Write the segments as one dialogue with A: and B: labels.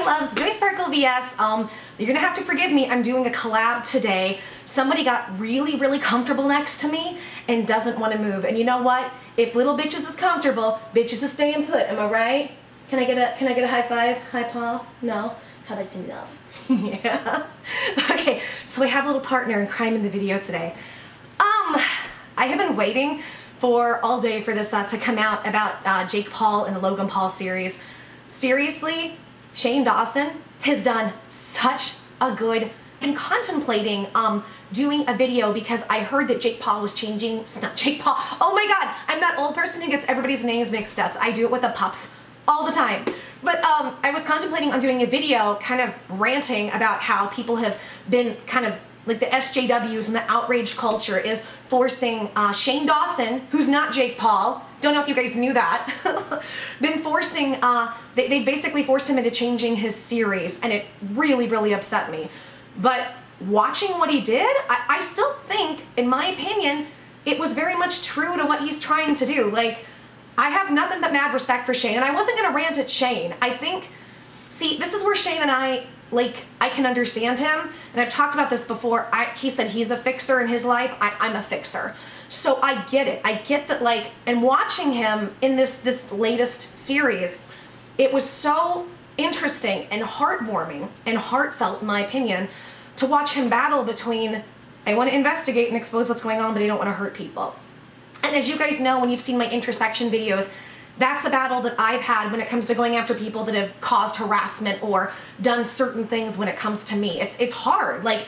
A: loves, JoySparklebS. You're gonna have to forgive me, I'm doing a collab today. Somebody got really comfortable next to me and doesn't want to move. And you know what? If little bitches is comfortable, bitches is staying put, am I right? Can I get a high five? Hi, Paul? No? How about some love? Yeah. Okay, so we have a little partner in crime in the video today. I have been waiting for all day for this to come out about Jake Paul and the Logan Paul series. Seriously, Shane Dawson has done such a good, and contemplating doing a video because I heard that Jake Paul was changing, it's not Jake Paul, oh my god, I'm that old person who gets everybody's names mixed up. I do it with the pups all the time. But I was contemplating on doing a video kind of ranting about how people have been kind of like the SJWs and the outrage culture is forcing Shane Dawson, who's not Jake Paul, don't know if you guys knew that, been forcing, they basically forced him into changing his series, and it really upset me. But watching what he did, I still think, in my opinion, it was very much true to what he's trying to do. Like, I have nothing but mad respect for Shane, and I wasn't gonna rant at Shane. I think, see, this is where Shane and I can understand him, and I've talked about this before. He said he's a fixer in his life. I'm a fixer. So I get it. I get that, like, and watching him in this latest series, it was so interesting and heartwarming and heartfelt, in my opinion, to watch him battle between, I want to investigate and expose what's going on, but I don't want to hurt people. And as you guys know, when you've seen my introspection videos, that's a battle that I've had when it comes to going after people that have caused harassment or done certain things when it comes to me. It's hard. Like,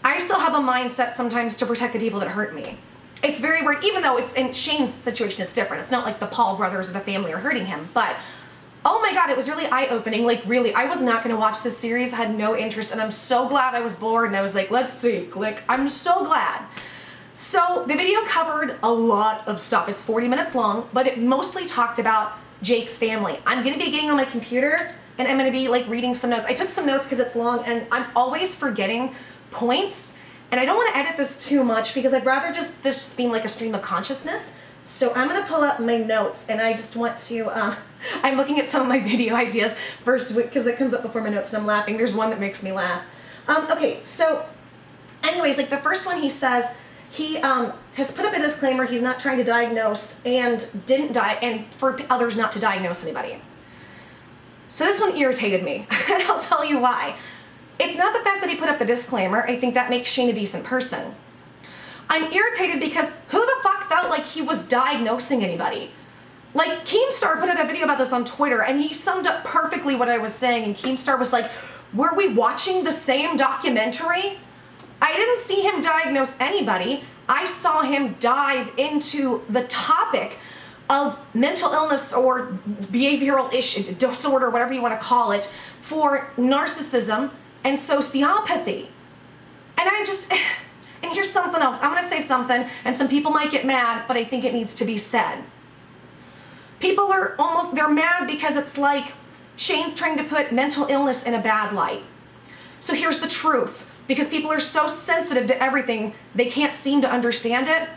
A: I still have a mindset sometimes to protect the people that hurt me. It's very weird, even though it's in Shane's situation, it's different. It's not like the Paul brothers or the family are hurting him, but oh my god, it was really eye-opening. Like, really, I was not gonna watch this series. I had no interest, and I'm so glad I was bored, and I was like, let's see, click. I'm so glad. So the video covered a lot of stuff. It's 40 minutes long, but it mostly talked about Jake's family. I'm gonna be getting on my computer and I'm gonna be like reading some notes. I took some notes because it's long and I'm always forgetting points, and I don't wanna edit this too much because I'd rather just this being like a stream of consciousness. So I'm gonna pull up my notes, and I just want to, I'm looking at some of my video ideas first because it comes up before my notes and I'm laughing. There's one that makes me laugh. Okay, so anyways, like the first one he says, he has put up a disclaimer, he's not trying to diagnose and and for others not to diagnose anybody. So this one irritated me, and I'll tell you why. It's not the fact that he put up the disclaimer. I think that makes Shane a decent person. I'm irritated because who the fuck felt like he was diagnosing anybody? Like, Keemstar put out a video about this on Twitter, and he summed up perfectly what I was saying, and Keemstar was like, were we watching the same documentary? I didn't see him diagnose anybody. I saw him dive into the topic of mental illness or behavioral issue, disorder, whatever you want to call it, for narcissism and sociopathy. And I'm just, and here's something else. I'm gonna say something, and some people might get mad, but I think it needs to be said. People are almost, they're mad because it's like Shane's trying to put mental illness in a bad light. So here's the truth. Because people are so sensitive to everything, they can't seem to understand it.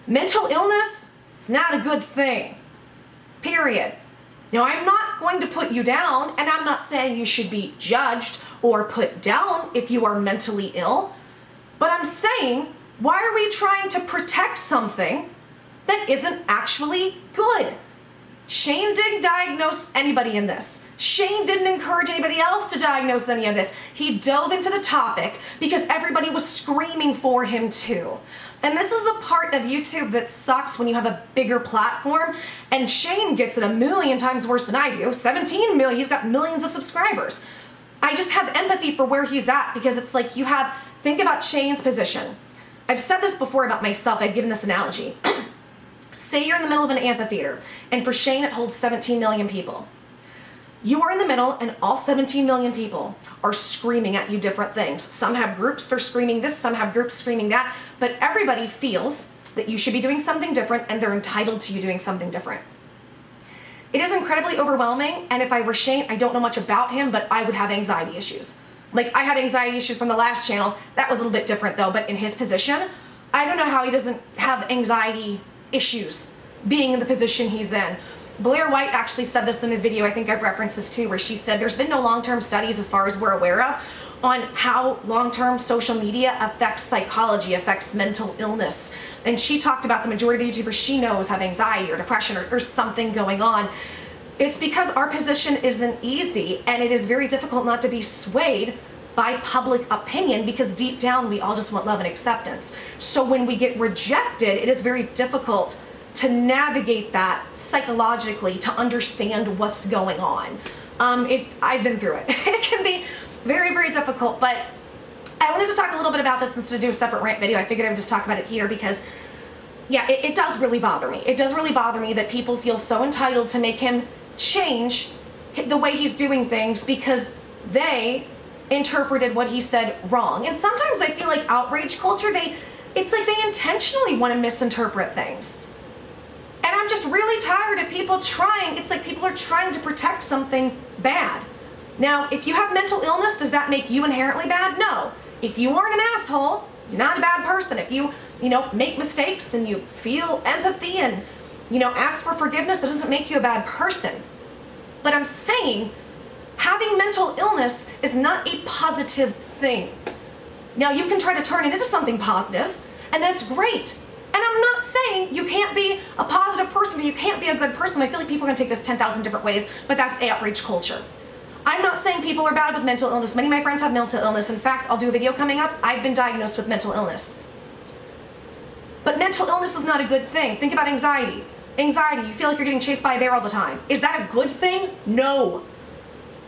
A: Mental illness is not a good thing, period. Now, I'm not going to put you down, and I'm not saying you should be judged or put down if you are mentally ill, but I'm saying, why are we trying to protect something that isn't actually good? Shane didn't diagnose anybody in this. Shane didn't encourage anybody else to diagnose any of this. He dove into the topic because everybody was screaming for him too. And this is the part of YouTube that sucks when you have a bigger platform, and Shane gets it a million times worse than I do. 17 million, he's got millions of subscribers. I just have empathy for where he's at because it's like you have, think about Shane's position. I've said this before about myself, I've given this analogy. Say you're in the middle of an amphitheater, and for Shane it holds 17 million people. You are in the middle, and all 17 million people are screaming at you different things. Some have groups, they're screaming this, some have groups screaming that, but everybody feels that you should be doing something different, and they're entitled to you doing something different. It is incredibly overwhelming, and if I were Shane, I don't know much about him, but I would have anxiety issues. Like, I had anxiety issues from the last channel. That was a little bit different though, but in his position, I don't know how he doesn't have anxiety issues being in the position he's in. Blair White actually said this in a video, I think I've referenced this too, where she said there's been no long-term studies as far as we're aware of on how long-term social media affects psychology, affects mental illness. And she talked about the majority of the YouTubers she knows have anxiety or depression or something going on. It's because our position isn't easy, and it is very difficult not to be swayed by public opinion, because deep down we all just want love and acceptance. So when we get rejected, it is very difficult to navigate that psychologically, to understand what's going on. I've been through it. It can be very, very difficult, but I wanted to talk a little bit about this instead of do a separate rant video. I figured I would just talk about it here because, yeah, it does really bother me. It does really bother me that people feel so entitled to make him change the way he's doing things because they interpreted what he said wrong. And sometimes I feel like outrage culture, it's like they intentionally want to misinterpret things. And I'm just really tired of people trying. It's like people are trying to protect something bad. Now, if you have mental illness, does that make you inherently bad? No. If you aren't an asshole, you're not a bad person. If you make mistakes and you feel empathy and, ask for forgiveness, that doesn't make you a bad person. But I'm saying having mental illness is not a positive thing. Now, you can try to turn it into something positive, and that's great. And I'm not saying you can't be a positive person or you can't be a good person. I feel like people are going to take this 10,000 different ways, but that's outrage culture. I'm not saying people are bad with mental illness. Many of my friends have mental illness. In fact, I'll do a video coming up. I've been diagnosed with mental illness. But mental illness is not a good thing. Think about anxiety. Anxiety, you feel like you're getting chased by a bear all the time. Is that a good thing? No.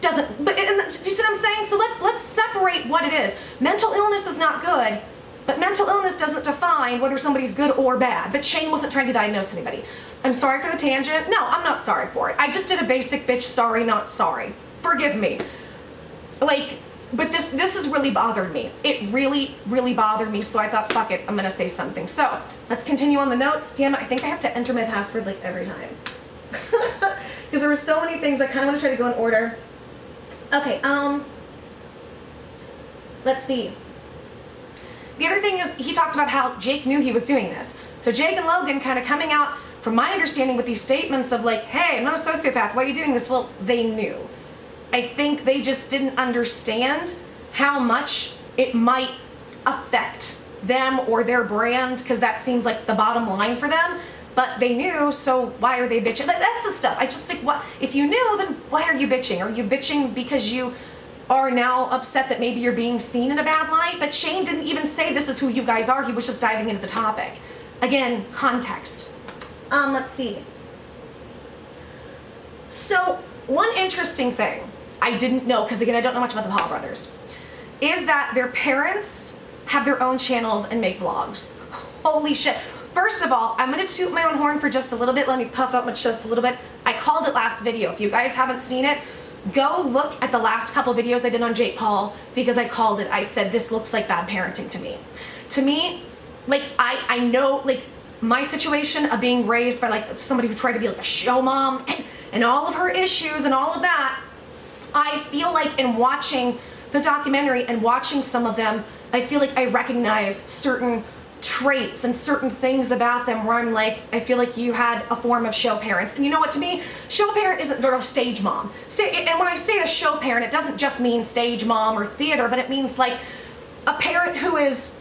A: Doesn't. But do you see what I'm saying? So let's separate what it is. Mental illness is not good. But mental illness doesn't define whether somebody's good or bad. But Shane wasn't trying to diagnose anybody. I'm sorry for the tangent. No, I'm not sorry for it. I just did a basic bitch sorry, not sorry. Forgive me. But this has really bothered me. It really, really bothered me. So I thought, fuck it, I'm gonna say something. So let's continue on the notes. Damn it, I think I have to enter my password every time. Because there were so many things, I kind of want to try to go in order. Okay, let's see. The other thing is, he talked about how Jake knew he was doing this. So Jake and Logan kind of coming out, from my understanding, with these statements of hey, I'm not a sociopath, why are you doing this? Well, they knew. I think they just didn't understand how much it might affect them or their brand, because that seems like the bottom line for them. But they knew, so why are they bitching? That's the stuff. I just think, what if you knew, then why are you bitching? Are you bitching because you are now upset that maybe you're being seen in a bad light? But Shane didn't even say this is who you guys are. He was just diving into the topic. Again, context. Let's see. So one interesting thing I didn't know, because again, I don't know much about the Paul brothers, is that their parents have their own channels and make vlogs. Holy shit. First of all, I'm going to toot my own horn for just a little bit. Let me puff up my chest a little bit. I called it last video. If you guys haven't seen it, go look at the last couple videos I did on Jake Paul, because I called it. I said, this looks like bad parenting to me. To me, I know, my situation of being raised by somebody who tried to be a show mom and all of her issues and all of that, I feel like in watching the documentary and watching some of them, I feel like I recognize certain traits and certain things about them where I'm I feel like you had a form of show parents. And you know what, to me, show parent isn't a stage mom. And when I say a show parent, it doesn't just mean stage mom or theater, but it means a parent who is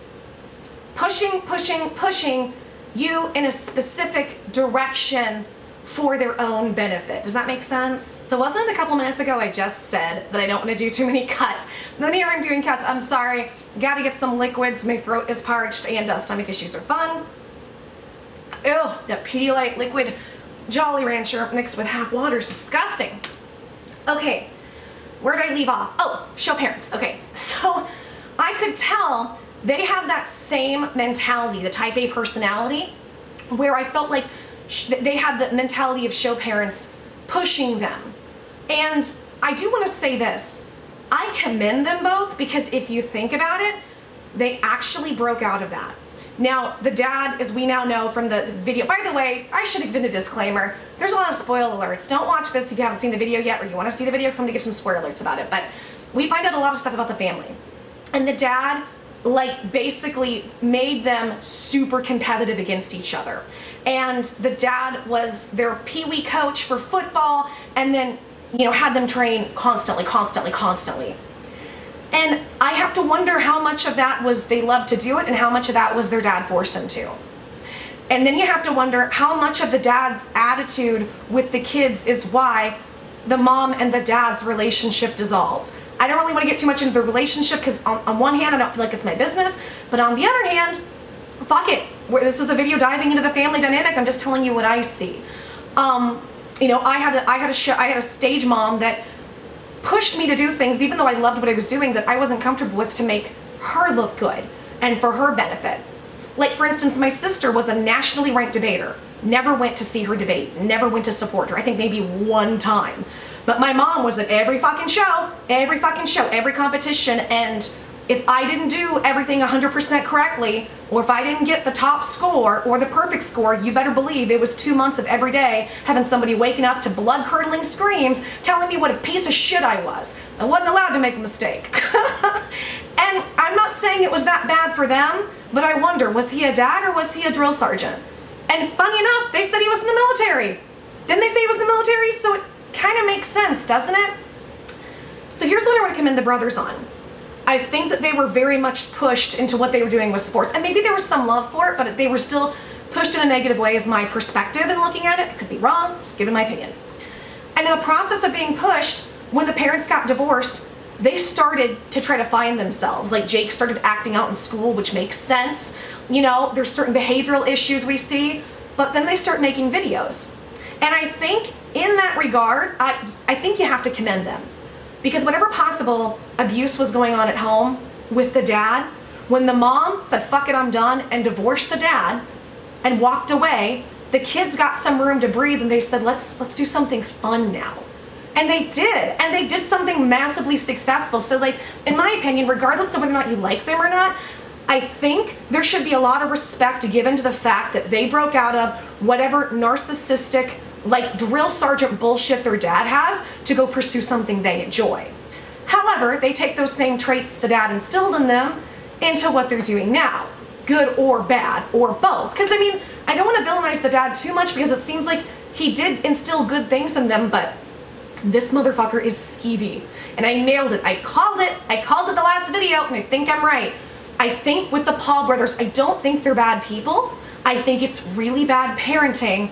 A: pushing you in a specific direction for their own benefit. Does that make sense? So wasn't it a couple minutes ago I just said that I don't want to do too many cuts? Then here I'm doing cuts. I'm sorry. Gotta get some liquids. My throat is parched and stomach issues are fun. Ew, that Pedialyte liquid Jolly Rancher mixed with half water is disgusting. Okay, where did I leave off? Oh, show parents. Okay, so I could tell they have that same mentality, the type A personality, where I felt like they had the mentality of show parents pushing them. And I do want to say this. I commend them both, because if you think about it, they actually broke out of that. Now, the dad, as we now know from the video, by the way, I should have given a disclaimer. There's a lot of spoiler alerts. Don't watch this if you haven't seen the video yet, or you want to see the video, because I'm going to give some spoiler alerts about it. But we find out a lot of stuff about the family. And the dad like basically made them super competitive against each other. And the dad was their pee-wee coach for football, and then, you know, had them train constantly. And I have to wonder how much of that was they loved to do it and how much of that was their dad forced them to. And then you have to wonder how much of the dad's attitude with the kids is why the mom and the dad's relationship dissolved. I don't really want to get too much into the relationship because on one hand, I don't feel like it's my business, but on the other hand, fuck it. This is a video diving into the family dynamic. I'm just telling you what I see. You know, I had a stage mom that pushed me to do things, even though I loved what I was doing, that I wasn't comfortable with, to make her look good and for her benefit. Like, for instance, my sister was a nationally ranked debater. Never went to see her debate, never went to support her. I think maybe one time. But my mom was at every fucking show, every competition, and if I didn't do everything 100% correctly, or if I didn't get the top score or the perfect score, you better believe it was 2 months of every day having somebody waking up to blood-curdling screams telling me what a piece of shit I was. I wasn't allowed to make a mistake. And I'm not saying it was that bad for them, but I wonder, was he a dad or was he a drill sergeant? And funny enough, they said he was in the military. Didn't they say he was in the military? So it kind of makes sense, doesn't it? So here's what I want to commend the brothers on. I think that they were very much pushed into what they were doing with sports. And maybe there was some love for it, but they were still pushed in a negative way is my perspective in looking at it. I could be wrong, just giving my opinion. And in the process of being pushed, when the parents got divorced, they started to try to find themselves. Like Jake started acting out in school, which makes sense. You know, there's certain behavioral issues we see, but then they start making videos. And I think in that regard, I think you have to commend them. Because whatever possible abuse was going on at home with the dad, when the mom said, fuck it, I'm done, and divorced the dad and walked away, the kids got some room to breathe and they said, let's do something fun now. And they did, and they did something massively successful. So like, in my opinion, regardless of whether or not you like them or not, I think there should be a lot of respect given to the fact that they broke out of whatever narcissistic, like drill sergeant bullshit their dad has to go pursue something they enjoy. However, they take those same traits the dad instilled in them into what they're doing now, good or bad, or both. Because I mean, I don't want to villainize the dad too much because it seems like he did instill good things in them, but this motherfucker is skeevy. And I nailed it. I called it the last video, and I think I'm right. I think with the Paul brothers, I don't think they're bad people. I think it's really bad parenting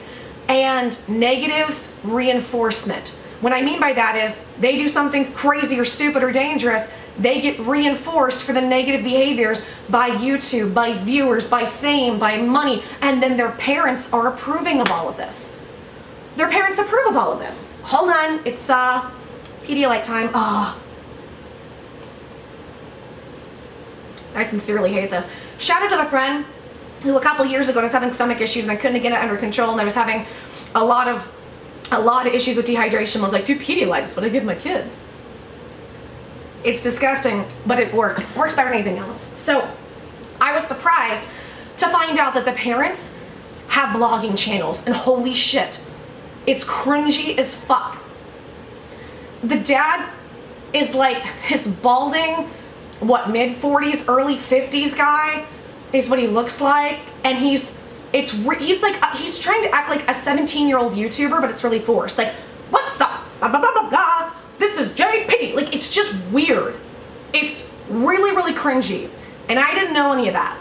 A: and negative reinforcement. What I mean by that is they do something crazy or stupid or dangerous, they get reinforced for the negative behaviors by YouTube, by viewers, by fame, by money, and then their parents are approving of all of this. Their parents approve of all of this. Hold on, it's Pedialyte time. I sincerely hate this. Shout out to the friend who a couple years ago was having stomach issues and I couldn't get it under control, and I was having a lot of issues with dehydration. I was like, do Pedialyte, that's what I give my kids. It's disgusting, but it works. It works better than anything else. So I was surprised to find out that the parents have blogging channels, and holy shit, it's cringy as fuck. The dad is like his balding, mid-40s, early 50s guy is what he looks like, and he's trying to act like a 17-year-old YouTuber, but it's really forced. Like, what's up? Blah, blah, blah, blah, blah. This is JP. Like, it's just weird. It's really, really cringy, and I didn't know any of that.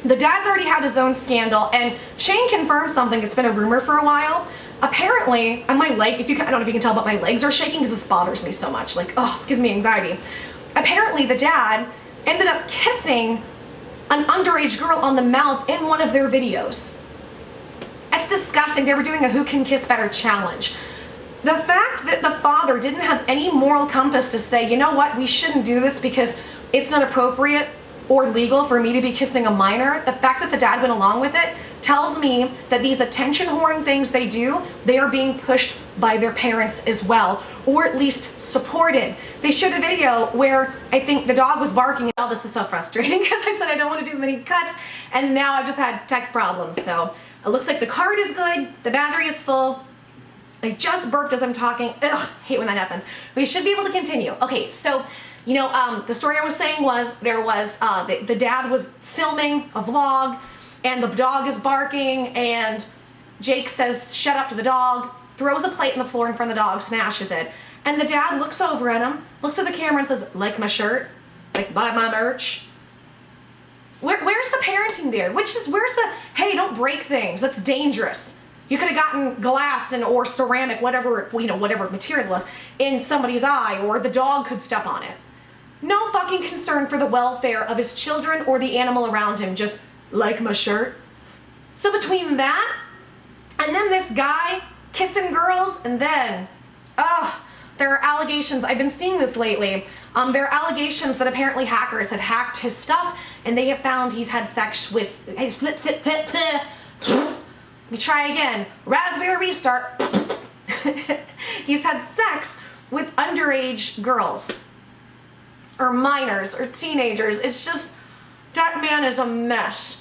A: The dad's already had his own scandal, and Shane confirmed something that's been a rumor for a while. Apparently, on my leg, I don't know if you can tell, but my legs are shaking because this bothers me so much. Like, oh, this gives me anxiety. Apparently, the dad ended up kissing an underage girl on the mouth in one of their videos. That's disgusting. They were doing a who can kiss better challenge. The fact that the father didn't have any moral compass to say, you know what, we shouldn't do this because it's not appropriate or legal for me to be kissing a minor, the fact that the dad went along with it tells me that these attention whoring things they do, they are being pushed by their parents as well, or at least supported. They showed a video where I think the dog was barking. Oh, this is so frustrating because I said I don't want to do many cuts, and now I've just had tech problems. So it looks like the card is good, the battery is full. I just burped as I'm talking. Ugh, hate when that happens. We should be able to continue. Okay, so The story I was saying was there was the dad was filming a vlog, and the dog is barking, and Jake says, "Shut up" to the dog, throws a plate on the floor in front of the dog, smashes it, and the dad looks over at him, looks at the camera, and says, "Like my shirt? Like buy my merch?" Where's the parenting there? Where's the, hey, don't break things, that's dangerous. You could have gotten glass or ceramic, whatever material it was, in somebody's eye, or the dog could step on it. No fucking concern for the welfare of his children or the animal around him, just like my shirt. So between that, and then this guy kissing girls, and then, there are allegations, I've been seeing this lately, there are allegations that apparently hackers have hacked his stuff, and they have found he's had sex with, let me try again, raspberry restart. He's had sex with underage girls, or minors, or teenagers. It's just, that man is a mess.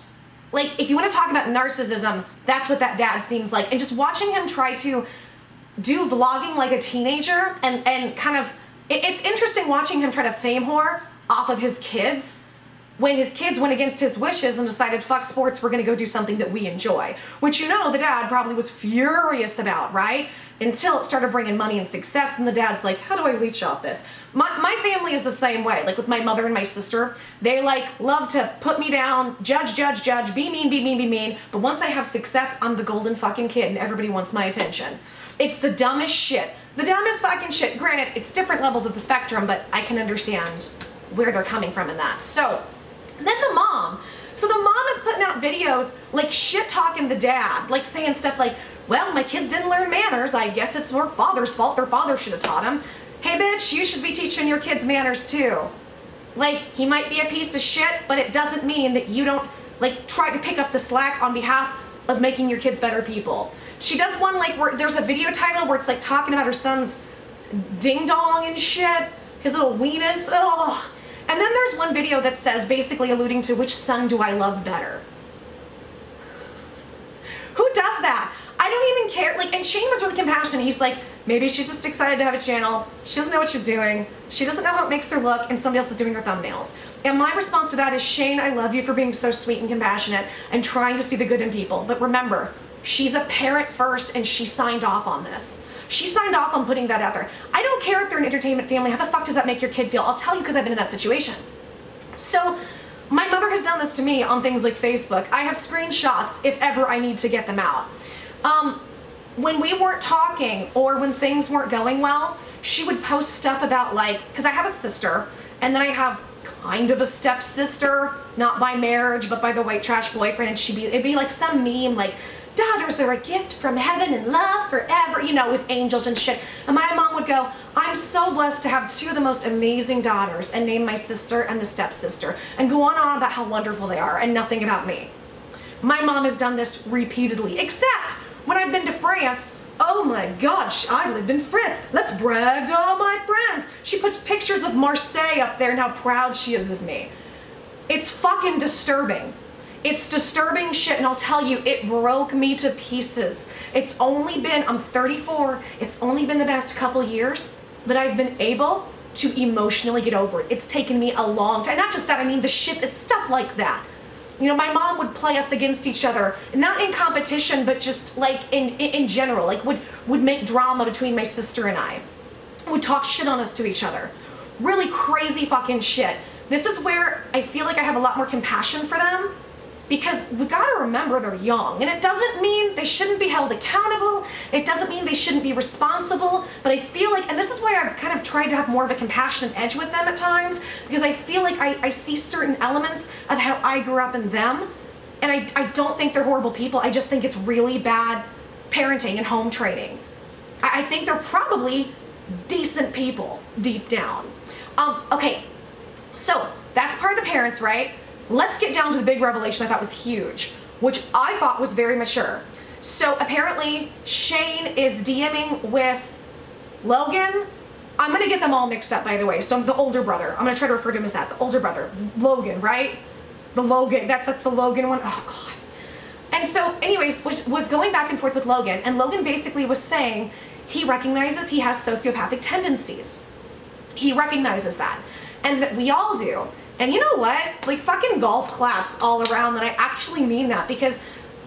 A: Like, if you want to talk about narcissism, that's what that dad seems like. And just watching him try to do vlogging like a teenager, and kind of, it's interesting watching him try to fame whore off of his kids, when his kids went against his wishes and decided, fuck sports, we're gonna go do something that we enjoy. Which the dad probably was furious about, right? Until it started bringing money and success, and the dad's like, how do I leech off this? My family is the same way, like with my mother and my sister. They love to put me down, judge, be mean, but once I have success, I'm the golden fucking kid and everybody wants my attention. It's the dumbest shit. The dumbest fucking shit. Granted, it's different levels of the spectrum, but I can understand where they're coming from in that. So, then the mom. So the mom is putting out videos, like shit-talking the dad, like saying stuff like, well, my kids didn't learn manners, I guess it's their father's fault, their father should have taught them. Hey bitch, you should be teaching your kids manners too. Like, he might be a piece of shit, but it doesn't mean that you don't, try to pick up the slack on behalf of making your kids better people. She does one, where there's a video title where it's, talking about her son's ding-dong and shit, his little weenus, ugh. And then there's one video that says, basically alluding to, which son do I love better? Who does that? I don't even care. And Shane was really compassionate. He's like, maybe she's just excited to have a channel. She doesn't know what she's doing. She doesn't know how it makes her look, and somebody else is doing her thumbnails. And my response to that is, Shane, I love you for being so sweet and compassionate and trying to see the good in people. But remember, she's a parent first, and she signed off on this. She signed off on putting that out there. I don't care if they're an entertainment family. How the fuck does that make your kid feel? I'll tell you, because I've been in that situation. So my mother has done this to me on things like Facebook. I have screenshots if ever I need to get them out. When we weren't talking, or when things weren't going well, she would post stuff about, because I have a sister, and then I have kind of a stepsister, not by marriage, but by the white trash boyfriend, and it'd be like some meme, daughters are a gift from heaven and love forever, with angels and shit. And my mom would go, I'm so blessed to have two of the most amazing daughters, and name my sister and the stepsister, and go on and on about how wonderful they are, and nothing about me. My mom has done this repeatedly, except when I've been to France. Oh my gosh, I lived in France. Let's brag to all my friends. She puts pictures of Marseille up there and how proud she is of me. It's fucking disturbing. It's disturbing shit, and I'll tell you, it broke me to pieces. It's only been, I'm 34, it's only been the past couple years that I've been able to emotionally get over it. It's taken me a long time. Not just that, I mean the shit, it's stuff like that. My mom would play us against each other, not in competition, but just in general, would make drama between my sister and I. Would talk shit on us to each other. Really crazy fucking shit. This is where I feel like I have a lot more compassion for them, because we gotta remember they're young, and it doesn't mean they shouldn't be held accountable, it doesn't mean they shouldn't be responsible, but I feel like, and this is why I've kind of tried to have more of a compassionate edge with them at times, because I feel like I see certain elements of how I grew up in them, and I don't think they're horrible people, I just think it's really bad parenting and home training. I think they're probably decent people deep down. Okay, so that's part of the parents, right? Let's get down to the big revelation I thought was huge, which I thought was very mature. So apparently Shane is DMing with Logan. I'm gonna get them all mixed up, by the way. So the older brother, I'm gonna try to refer to him as that, the older brother, Logan, right? The Logan, that's the Logan one. Oh God. And so anyways, was going back and forth with Logan, and Logan basically was saying he recognizes he has sociopathic tendencies. He recognizes that. and that we all do. And you know what? Like fucking golf claps all around that I actually mean that, because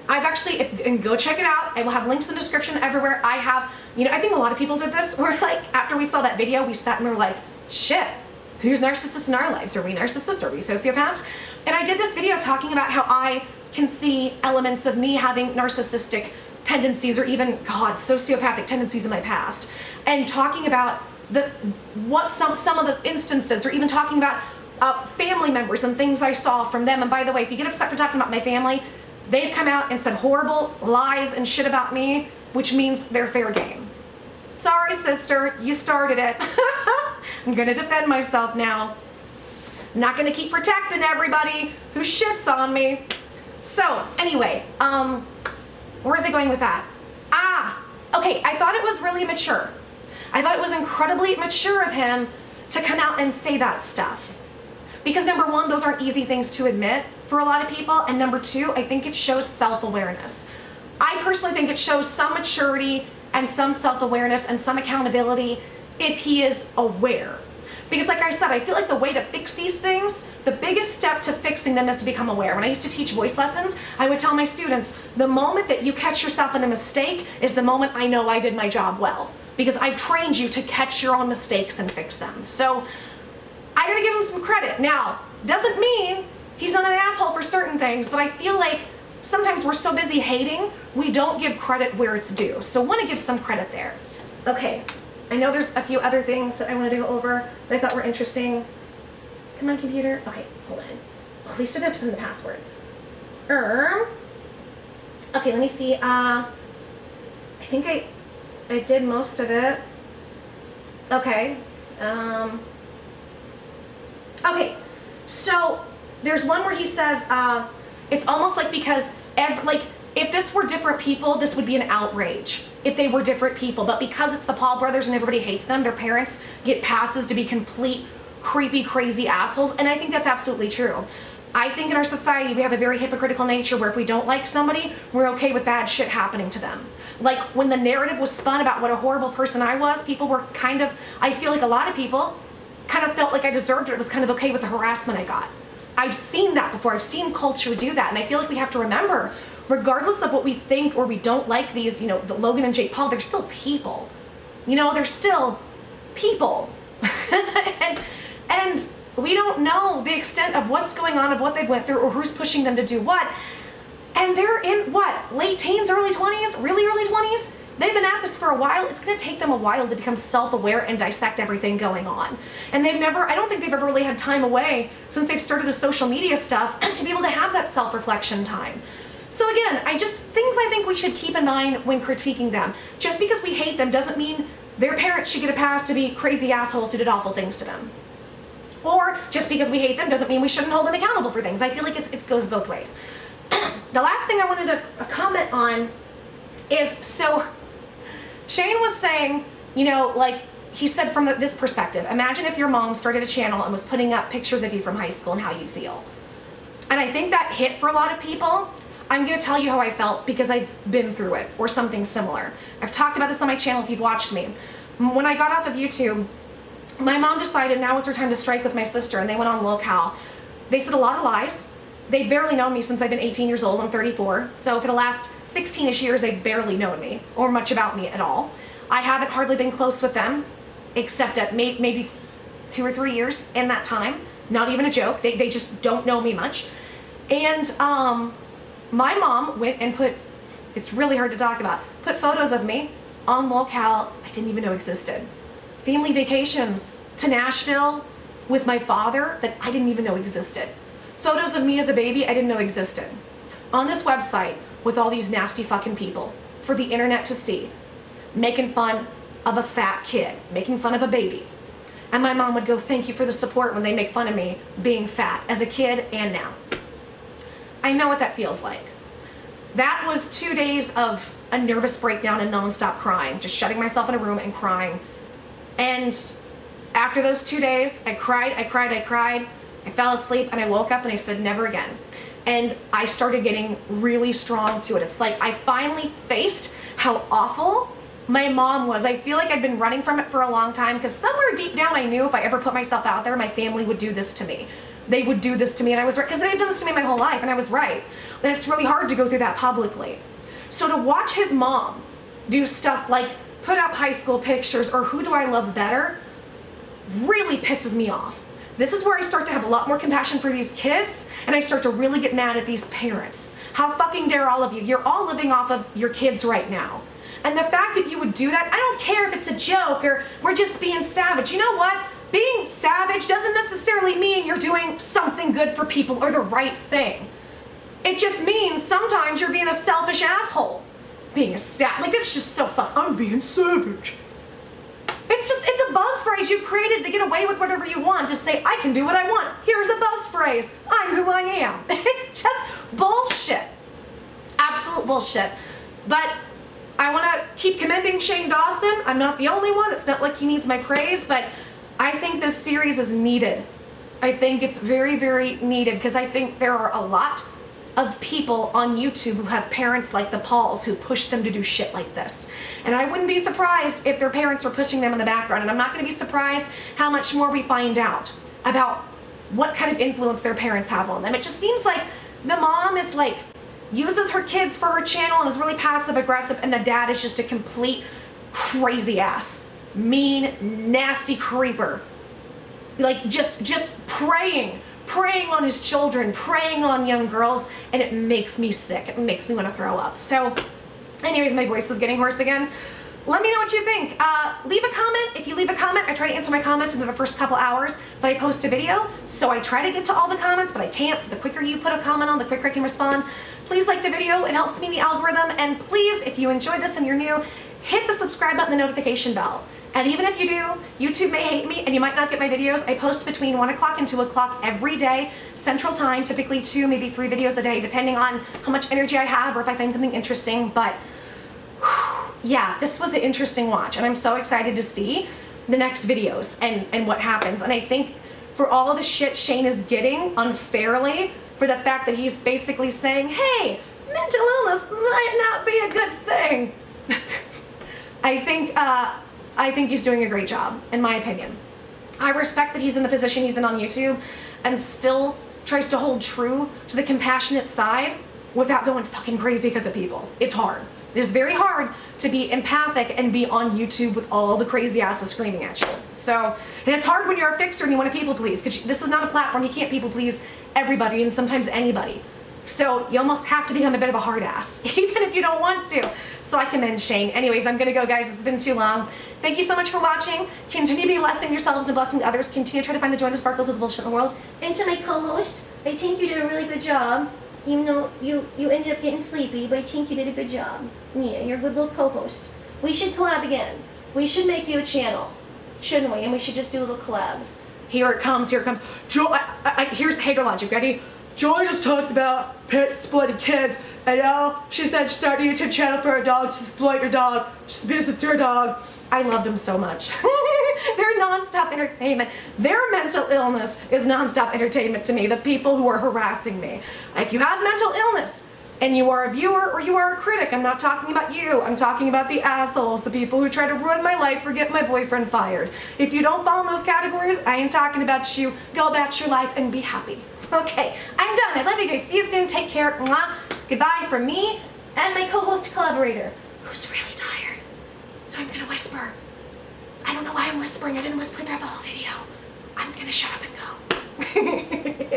A: I've actually, and go check it out. I will have links in the description everywhere. I have, you know, I think a lot of people did this where like after we saw that video, we sat and we were like, shit, who's narcissists in our lives? Are we narcissists? Are we sociopaths? And I did this video talking about how I can see elements of me having narcissistic tendencies or even, God, sociopathic tendencies in my past. And talking about some of the instances, or even talking about family members and things I saw from them. And by the way, if you get upset for talking about my family, they've come out and said horrible lies and shit about me, which means they're fair game. Sorry, sister, you started it. I'm gonna defend myself now. I'm not gonna keep protecting everybody who shits on me. So, anyway, where is it going with that? Okay, I thought it was really mature. I thought it was incredibly mature of him to come out and say that stuff. Because number one, those aren't easy things to admit for a lot of people. And number two, I think it shows self-awareness. I personally think it shows some maturity and some self-awareness and some accountability if he is aware. Because like I said, I feel like the way to fix these things, the biggest step to fixing them is to become aware. When I used to teach voice lessons, I would tell my students, the moment that you catch yourself in a mistake is the moment I know I did my job well. Because I've trained you to catch your own mistakes and fix them. So I gotta give him some credit. Now, doesn't mean he's not an asshole for certain things, but I feel like sometimes we're so busy hating, we don't give credit where it's due. So I wanna give some credit there. Okay, I know there's a few other things that I wanted to go over that I thought were interesting. Come on, computer. Okay, hold on. At least I didn't have to put in the password. Okay, let me see. I think I did most of it. Okay. Okay, so there's one where he says, it's almost like because, if this were different people, this would be an outrage if they were different people. But because it's the Paul brothers and everybody hates them, their parents get passes to be complete, creepy, crazy assholes. And I think that's absolutely true. I think in our society, we have a very hypocritical nature where if we don't like somebody, we're okay with bad shit happening to them. Like when the narrative was spun about what a horrible person I was, people were kind of, I feel like a lot of people kind of felt like I deserved it. It was kind of okay with the harassment I got. I've seen that before. I've seen culture do that. And I feel like we have to remember, regardless of what we think or we don't like these, you know, the Logan and Jake Paul, they're still people. You know, they're still people. and we don't know the extent of what's going on, of what they've went through, or who's pushing them to do what. And they're in, what, late teens, early 20s, really early 20s? They've been at this for a while. It's gonna take them a while to become self-aware and dissect everything going on. And I don't think they've ever really had time away since they've started the social media stuff to be able to have that self-reflection time. So again, things I think we should keep in mind when critiquing them. Just because we hate them doesn't mean their parents should get a pass to be crazy assholes who did awful things to them. Or just because we hate them doesn't mean we shouldn't hold them accountable for things. I feel like it goes both ways. The last thing I wanted to comment on is, so Shane was saying, you know, like he said from this perspective, imagine if your mom started a channel and was putting up pictures of you from high school and how you'd feel. And I think that hit for a lot of people. I'm gonna tell you how I felt because I've been through it, or something similar. I've talked about this on my channel if you've watched me. When I got off of YouTube, my mom decided now was her time to strike with my sister, and they went on locale. They said a lot of lies. They've barely known me since I've been 18 years old. I'm 34. So for the last 16-ish years, they've barely known me or much about me at all. I haven't hardly been close with them, except at maybe 2 or 3 years in that time. Not even a joke. They just don't know me much. And my mom went and it's really hard to talk about, put photos of me on locale I didn't even know existed. Family vacations to Nashville with my father that I didn't even know existed. Photos of me as a baby I didn't know existed. On this website with all these nasty fucking people for the internet to see, making fun of a fat kid, making fun of a baby. And my mom would go, thank you for the support when they make fun of me being fat as a kid and now. I know what that feels like. That was 2 days of a nervous breakdown and nonstop crying, just shutting myself in a room and crying. And after those 2 days, I cried. I fell asleep and I woke up and I said, never again. And I started getting really strong to it. It's like I finally faced how awful my mom was. I feel like I'd been running from it for a long time because somewhere deep down I knew if I ever put myself out there, my family would do this to me. They would do this to me, and I was right, because they've done this to me my whole life, and I was right. And it's really hard to go through that publicly. So to watch his mom do stuff like put up high school pictures or who do I love better really pisses me off. This is where I start to have a lot more compassion for these kids, and I start to really get mad at these parents. How fucking dare all of you? You're all living off of your kids right now. And the fact that you would do that, I don't care if it's a joke or we're just being savage. You know what? Being savage doesn't necessarily mean you're doing something good for people or the right thing. It just means sometimes you're being a selfish asshole. Being a like, it's just so fun. I'm being savage. It's a buzz phrase you created to get away with whatever you want. Just say, I can do what I want. Here's a buzz phrase. I'm who I am. It's just bullshit. Absolute bullshit. But I want to keep commending Shane Dawson. I'm not the only one. It's not like he needs my praise, but I think this series is needed. I think it's very, very needed because I think there are a lot of people on YouTube who have parents like the Pauls who push them to do shit like this. And I wouldn't be surprised if their parents are pushing them in the background, and I'm not going to be surprised how much more we find out about what kind of influence their parents have on them. It just seems like the mom is like, uses her kids for her channel and is really passive aggressive, and the dad is just a complete crazy ass, mean, nasty creeper. Like just preying on his children, preying on young girls, and it makes me sick. It makes me want to throw up. So anyways, my voice is getting hoarse again. Let me know what you think. Leave a comment. If you leave a comment, I try to answer my comments within the first couple hours that I post a video. So I try to get to all the comments, but I can't. So the quicker you put a comment on, the quicker I can respond. Please like the video. It helps me in the algorithm. And please, if you enjoyed this and you're new, hit the subscribe button, the notification bell. And even if you do, YouTube may hate me and you might not get my videos. I post between 1 o'clock and 2 o'clock every day, Central Time, typically 2, maybe 3 videos a day, depending on how much energy I have or if I find something interesting. But yeah, this was an interesting watch, and I'm so excited to see the next videos and what happens. And I think for all the shit Shane is getting unfairly, for the fact that he's basically saying, hey, mental illness might not be a good thing. I think he's doing a great job, in my opinion. I respect that he's in the position he's in on YouTube and still tries to hold true to the compassionate side without going fucking crazy because of people. It's hard. It is very hard to be empathic and be on YouTube with all the crazy asses screaming at you. So, and it's hard when you're a fixer and you want to people please, because this is not a platform. You can't people please everybody and sometimes anybody. So you almost have to become a bit of a hard ass, even if you don't want to. So I commend Shane. Anyways, I'm gonna go, guys. It's been too long. Thank you so much for watching. Continue to be blessing yourselves and blessing others. Continue to try to find the joy and the sparkles of the bullshit in the world. And to my co-host, I think you did a really good job. Even though you ended up getting sleepy, but I think you did a good job. Yeah, you're a good little co-host. We should collab again. We should make you a channel, shouldn't we? And we should just do little collabs. Here it comes, here it comes. Joy, here's hater logic, ready? Joy just talked about pet exploited kids, and now she said she started a YouTube channel for her dog, to exploit her dog, just visit her dog. I love them so much. They're non-stop entertainment. Their mental illness is non-stop entertainment to me, the people who are harassing me. If you have mental illness, and you are a viewer or you are a critic, I'm not talking about you, I'm talking about the assholes, the people who try to ruin my life or get my boyfriend fired. If you don't fall in those categories, I ain't talking about you. Go about your life and be happy. Okay, I'm done. I love you guys. See you soon. Take care. Mwah. Goodbye from me and my co-host collaborator, who's really tired. So I'm gonna whisper. I don't know why I'm whispering. I didn't whisper there the whole video. I'm gonna shut up and go.